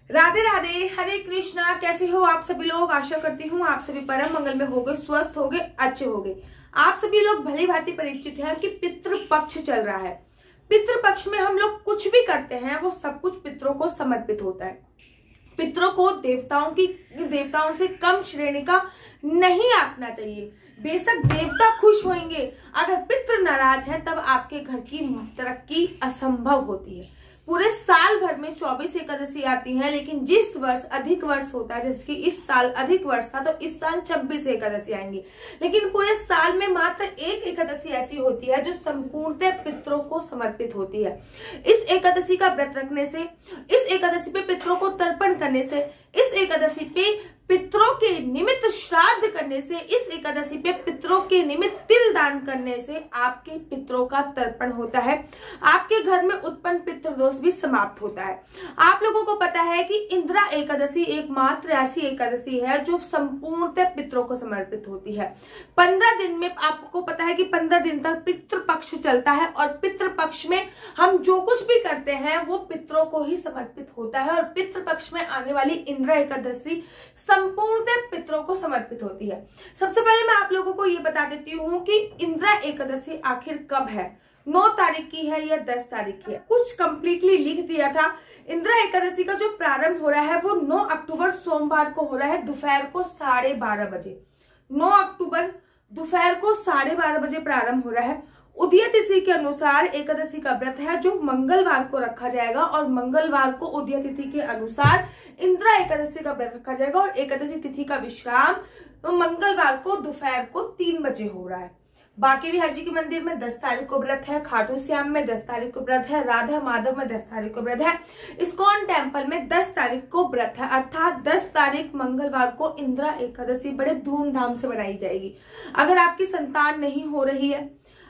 राधे राधे, हरे कृष्णा। कैसे हो आप सभी लोग? आशा करती हूँ आप सभी परम मंगल में होगे, स्वस्थ होगे, अच्छे होगे। आप सभी लोग भली भांति परिचित हैं कि पितृ पक्ष चल रहा है। पितृ पक्ष में हम लोग कुछ भी करते हैं वो सब कुछ पितरों को समर्पित होता है। पितरों को देवताओं से कम श्रेणी का नहीं आंकना चाहिए। बेशक देवता खुश होंगे, अगर पितृ नाराज है तब आपके घर की तरक्की असंभव होती है। पूरे साल भर में 24 एकादशी आती हैं, लेकिन जिस वर्ष अधिक वर्ष होता है, जैसे कि इस साल अधिक वर्ष था तो इस साल 26 एकादशी आएंगी, लेकिन पूरे साल में मात्र एक एकादशी ऐसी होती है जो संपूर्णतः पितरों को समर्पित होती है। इस एकादशी का व्रत रखने से, इस एकादशी पे पितरों को तर्पण करने से, इस एकादशी पे पितरों के निमित्त श्राद्ध करने से, इस एकादशी पे पितरों के निमित्त तिल दान करने से आपके पितरों का तर्पण होता है। आपके घर में उत्पन्न पितृ दोष भी समाप्त होता है। आप लोगों को पता है कि इंदिरा एकादशी एकमात्र ऐसी एकादशी है जो संपूर्णतः पितरों को समर्पित होती है। 15 दिन में आपको पता है कि 15 दिन तक पितृ पक्ष चलता है और पितृ पक्ष में हम जो कुछ भी करते हैं वो पितरों को ही समर्पित होता है। और पितृ पक्ष में आने वाली इंदिरा एकादशी संपूर्णतः पितरों को समर्पित होती है। सबसे पहले मैं आप लोगों को ये बता देती हूँ कि इंदिरा एकादशी आखिर कब है, 9 तारीख की है या 10 तारीख की है। कुछ कंप्लीटली लिख दिया था। इंदिरा एकादशी का जो प्रारंभ हो रहा है वो 9 अक्टूबर सोमवार को हो रहा है, दोपहर को 12:30 बजे। 9 अक्टूबर दोपहर को 12:30 बजे प्रारंभ हो रहा है। उदय तिथि के अनुसार एकादशी का व्रत है जो मंगलवार को रखा जाएगा और मंगलवार को उदय तिथि के अनुसार इंदिरा एकादशी का व्रत रखा जाएगा और एकादशी तिथि का विश्राम मंगलवार को दोपहर को 3 बजे हो रहा है। बांके बिहारी जी के मंदिर में 10 तारीख को व्रत है, खाटू श्याम में 10 तारीख को व्रत है, राधा माधव में 10 तारीख को व्रत है, इस्कॉन टेम्पल में 10 तारीख को व्रत है। अर्थात 10 तारीख मंगलवार को इंदिरा एकादशी बड़े धूमधाम से मनाई जाएगी। अगर आपकी संतान नहीं हो रही है,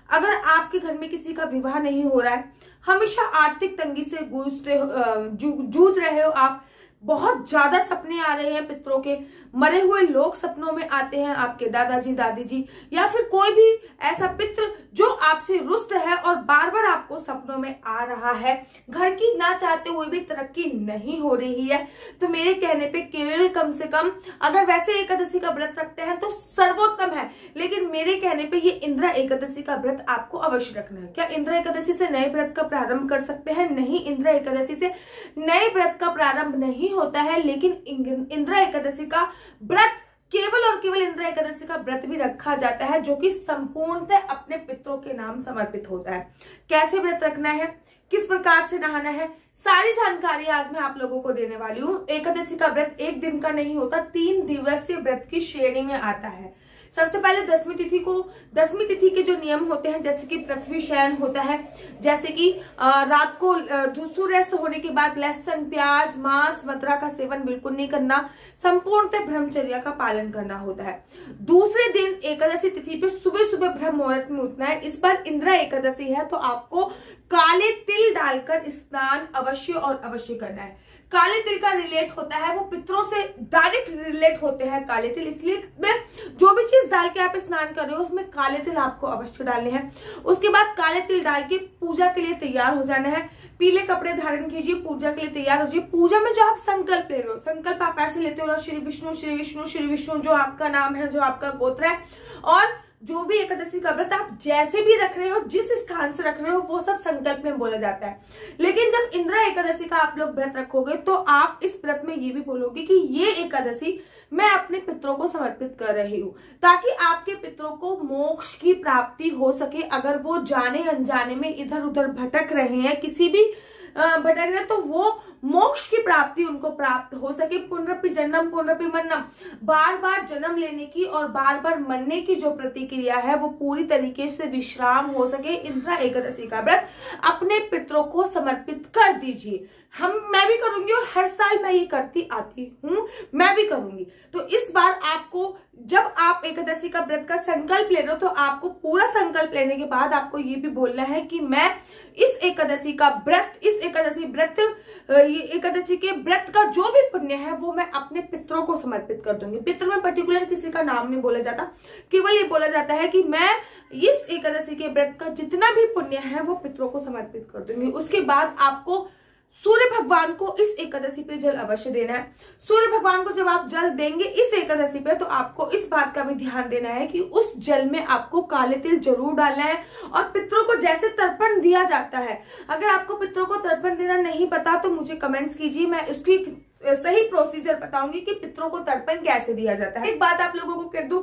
अगर आपके घर में किसी का विवाह नहीं हो रहा है, हमेशा आर्थिक तंगी से जूझ रहे हो आप, बहुत ज्यादा सपने आ रहे हैं पितरों के, मरे हुए लोग सपनों में आते हैं, आपके दादाजी दादी जी या फिर कोई भी ऐसा पितृ जो आपसे रुष्ट है और बार बार आपको सपनों में आ रहा है, घर की ना चाहते हुए भी तरक्की नहीं हो रही है, तो मेरे कहने पे केवल कम से कम अगर वैसे एकादशी का व्रत रखते हैं तो सर्वोत्तम है, लेकिन मेरे कहने पे ये इंदिरा एकादशी का व्रत आपको अवश्य रखना है। क्या इंदिरा एकादशी से नए व्रत का प्रारंभ कर सकते हैं? नहीं, इंदिरा एकादशी से नए व्रत का प्रारंभ नहीं होता है, लेकिन इंदिरा एकादशी का व्रत केवल और केवल इंदिरा एकादशी का व्रत भी रखा जाता है जो कि संपूर्णतः अपने पितरों के नाम समर्पित होता है। कैसे व्रत रखना है, किस प्रकार से नहाना है, सारी जानकारी आज मैं आप लोगों को देने वाली हूँ। एकादशी का व्रत एक दिन का नहीं होता, 3 दिवसीय व्रत की श्रेणी में आता है। सबसे पहले 10वीं तिथि के जो नियम होते हैं, जैसे कि पृथ्वी शयन होता है, जैसे कि रात को सूर्यास्त होने के बाद लहसुन, प्याज, मांस, मदिरा का सेवन बिल्कुल नहीं करना, संपूर्णतः ब्रह्मचर्य का पालन करना होता है। दूसरे दिन एकादशी तिथि पे सुबह सुबह ब्रह्म मुहूर्त में उठना है। इस बार इंदिरा एकादशी है तो आपको काले तिल डालकर स्नान अवश्य और अवश्य करना है। काले तिल का रिलेट होता है, वो पितरों से डायरेक्ट रिलेट होते हैं काले तिल, इसलिए जो भी चीज डाल के आप स्नान कर रहे हो उसमें काले तिल आपको अवश्य डालने हैं। उसके बाद काले तिल डाल के पूजा के लिए तैयार हो जाना है। पीले कपड़े धारण कीजिए, पूजा के लिए तैयार हो जाइए। पूजा में जो आप संकल्प ले रहे हो, संकल्प आप ऐसे लेते हो ना, श्री विष्णु श्री विष्णु श्री विष्णु, जो आपका नाम है, जो आपका गोत्र है, और जो भी एकादशी का व्रत आप जैसे भी रख रहे हो, जिस स्थान से रख रहे हो, वो सब संकल्प में बोला जाता है। लेकिन जब इंदिरा एकादशी का आप लोग व्रत रखोगे तो आप इस व्रत में ये भी बोलोगे कि ये एकादशी मैं अपने पितरों को समर्पित कर रही हूँ, ताकि आपके पितरों को मोक्ष की प्राप्ति हो सके। अगर वो जाने अनजाने में इधर उधर भटक रहे हैं, किसी भी भटक रहे, तो वो मोक्ष की प्राप्ति उनको प्राप्त हो सके। पुनरपि जन्म पुनरपि मरणम, बार बार जन्म लेने की और बार बार मरने की जो प्रतिक्रिया है वो पूरी तरीके से विश्राम हो सके। इंदिरा एकादशी का व्रत अपने पितरों को समर्पित कर दीजिए। मैं भी करूंगी और हर साल मैं ये करती आती हूँ, मैं भी करूंगी। तो इस बार आपको, जब आप एकादशी का व्रत का संकल्प ले रहे हो, तो आपको पूरा संकल्प लेने के बाद आपको ये भी बोलना है कि मैं इस एकादशी का व्रत, एकादशी के व्रत का जो भी पुण्य है वो मैं अपने पितरों को समर्पित कर दूंगी। पितर में पर्टिकुलर किसी का नाम नहीं बोला जाता, केवल ये बोला जाता है कि मैं इस एकादशी के व्रत का जितना भी पुण्य है वो पितरों को समर्पित कर दूंगी। उसके बाद आपको सूर्य भगवान को इस एकादशी पे जल अवश्य देना है। सूर्य भगवान को जब आप जल देंगे इस एकादशी पे, तो आपको इस बात का भी ध्यान देना है कि उस जल में आपको काले तिल जरूर डालना है। और पितरों को जैसे तर्पण दिया जाता है, अगर आपको पितरों को तर्पण देना नहीं पता तो मुझे कमेंट्स कीजिए, मैं उसकी सही प्रोसीजर बताऊंगी कि पितरों को तर्पण कैसे दिया जाता है। एक बात आप लोगों को कर दूं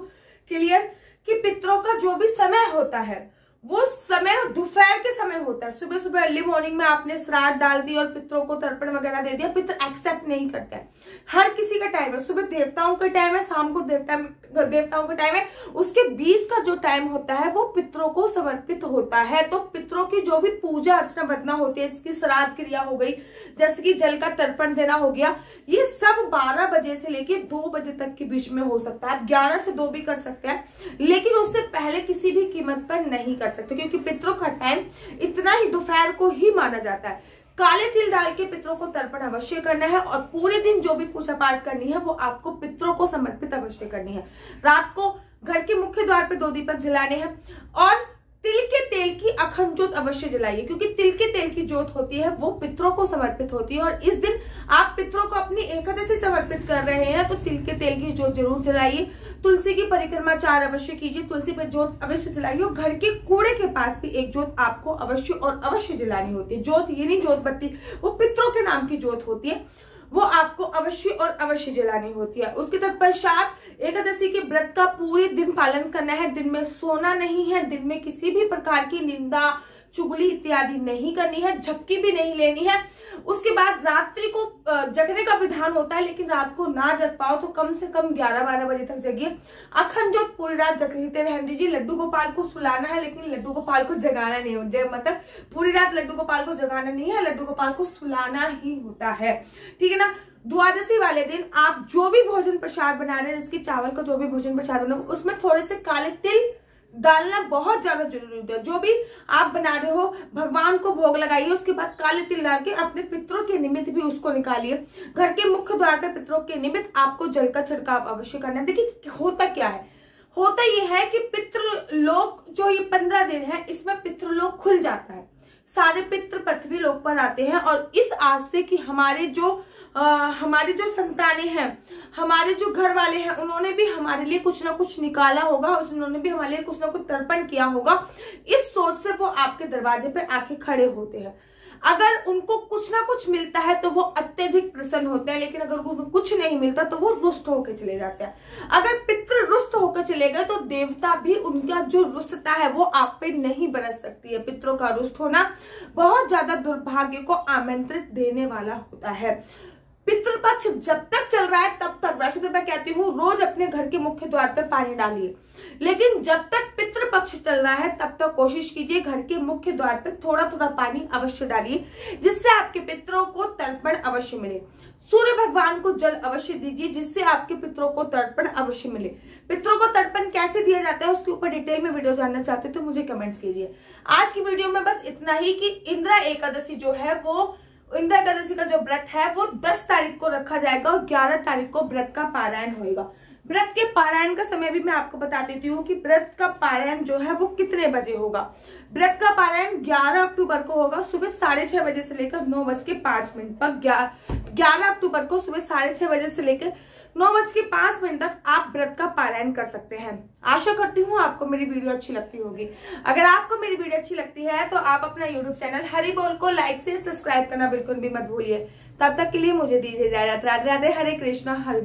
क्लियर कि पितरों का जो भी समय होता है वो समय दोपहर के समय होता है। सुबह सुबह अर्ली मॉर्निंग में आपने श्राद्ध डाल दी और पितरों को तर्पण वगैरह दे दिया, पितर एक्सेप्ट नहीं करता है। हर किसी का टाइम है, सुबह देवताओं का टाइम है, शाम को देवताओं का टाइम है, उसके बीच का जो टाइम होता है वो पितरों को समर्पित होता है। तो पितरों की जो भी पूजा अर्चना बदना होती है, इसकी श्राद्ध क्रिया हो गई, जैसे कि जल का तर्पण देना हो गया, ये सब 12 बजे से लेके 2 बजे तक के बीच में हो सकता है। आप 11 से 2 भी कर सकते हैं, लेकिन उससे पहले किसी भी कीमत पर नहीं कर सकते, क्योंकि पितरों का टाइम इतना ही दोपहर को ही माना जाता है। काले तिल डाल के पितरों को तर्पण अवश्य करना है और पूरे दिन जो भी पूजा पाठ करनी है वो आपको पितरों को समर्पित अवश्य करनी है। रात को घर के मुख्य द्वार पे 2 दीपक जलाने हैं और तिल के तेल की अखंड ज्योत अवश्य जलाइए, क्योंकि तिल के तेल की ज्योत होती है वो पितरों को समर्पित होती है। और इस दिन आप पितरों को अपनी एकादशी समर्पित कर रहे हैं तो तिल के तेल की ज्योत जरूर जलाइए। तुलसी की परिक्रमा 4 अवश्य कीजिए, तुलसी पर ज्योत अवश्य जलाइए और घर के कूड़े के पास भी एक ज्योत आपको अवश्य और अवश्य जलानी होती है। ज्योत ये नहीं ज्योत बत्ती, वो पितरों के नाम की ज्योत होती है, वो आपको अवश्य और अवश्य जलानी होती है। उसके तत्पश्चात एकादशी के व्रत का पूरे दिन पालन करना है। दिन में सोना नहीं है, दिन में किसी भी प्रकार की निंदा चुगली इत्यादि नहीं करनी है, झपकी भी नहीं लेनी है। उसके बाद रात्रि को जगने का विधान होता है, लेकिन रात को ना जग पाओ तो कम से कम 11-12 बजे तक जगिए। अखंड ज्योत पूरी रात जगते रहने दीजिए। लड्डू गोपाल को सुलाना है, लेकिन लड्डू गोपाल को जगाना नहीं होता, मतलब पूरी रात लड्डू गोपाल को जगाना नहीं है, लड्डू गोपाल को सुलाना ही होता है, ठीक है ना। द्वादशी वाले दिन आप जो भी भोजन प्रसाद बना रहे हैं, जिसकी चावल का जो भी भोजन प्रसाद बना, उसमें थोड़े से काले तिल डालना बहुत ज्यादा जरूरी होता है। जो भी आप बना रहे हो भगवान को भोग लगाइए, उसके बाद काले तिल डाल के अपने पितरों के निमित्त भी उसको निकालिए। घर के मुख्य द्वार पे पितरों के निमित्त आपको जल का छिड़काव अवश्य करना है। देखिए होता क्या है, होता ये है कि पितृलोक जो ये 15 दिन है इसमें पितृलोक खुल जाता है, सारे पितृ पृथ्वी लोक पर आते हैं और इस आस से कि हमारी जो संतानें हैं, हमारे जो घर वाले हैं, उन्होंने भी हमारे लिए कुछ ना कुछ निकाला होगा, उन्होंने भी हमारे लिए कुछ ना कुछ तर्पण किया होगा। इस सोच से वो आपके दरवाजे पे आके खड़े होते हैं। अगर उनको कुछ ना कुछ मिलता है तो वो अत्यधिक प्रसन्न होते हैं, लेकिन अगर उनको कुछ नहीं मिलता तो वो रुष्ट होकर चले जाते हैं। अगर पितृ रुष्ट होकर चले गए तो देवता भी उनका जो रुष्टता है वो आप पे नहीं बरस सकती है। पितरों का रुष्ट होना बहुत ज्यादा दुर्भाग्य को आमंत्रित देने वाला होता है। पितृपक्ष जब तक चल रहा है तब तक, वैसे तो मैं कहती हूँ रोज अपने घर के मुख्य द्वार पर पानी डालिए, लेकिन जब तक पितृपक्ष चल रहा है तब तक कोशिश कीजिए घर के मुख्य द्वार पर थोड़ा थोड़ा पानी अवश्य डालिए, जिससे आपके पितरों को तर्पण अवश्य मिले। सूर्य भगवान को जल अवश्य दीजिए, जिससे आपके पितरों को तर्पण अवश्य मिले। पितरों को तर्पण कैसे दिया जाता है उसके ऊपर डिटेल में वीडियो जानना चाहते हो तो मुझे कमेंट्स कीजिए। आज की वीडियो में बस इतना ही कि इंदिरा एकादशी जो है वो, इंदिरा एकादशी का जो व्रत है वो 10 तारीख को रखा जाएगा और 11 तारीख को व्रत का पारायण होगा। व्रत के पारायण का समय भी मैं आपको बता देती हूँ कि व्रत का पारायण जो है वो कितने बजे होगा। व्रत का पारायण 11 अक्टूबर को होगा, सुबह 6:30 बजे से लेकर 9:05 तक। 11 अक्टूबर को सुबह 6:30 बजे से लेकर 9:05 तक आप व्रत का पारायण कर सकते हैं। आशा करती हूँ आपको मेरी वीडियो अच्छी लगती होगी। अगर आपको मेरी वीडियो अच्छी लगती है तो आप अपना यूट्यूब चैनल हरि बोल को लाइक से सब्सक्राइब करना बिल्कुल भी मत भूलिए। तब तक के लिए मुझे दीजिए इजाजत। राधे राधे, हरे कृष्णा, हरि बोल।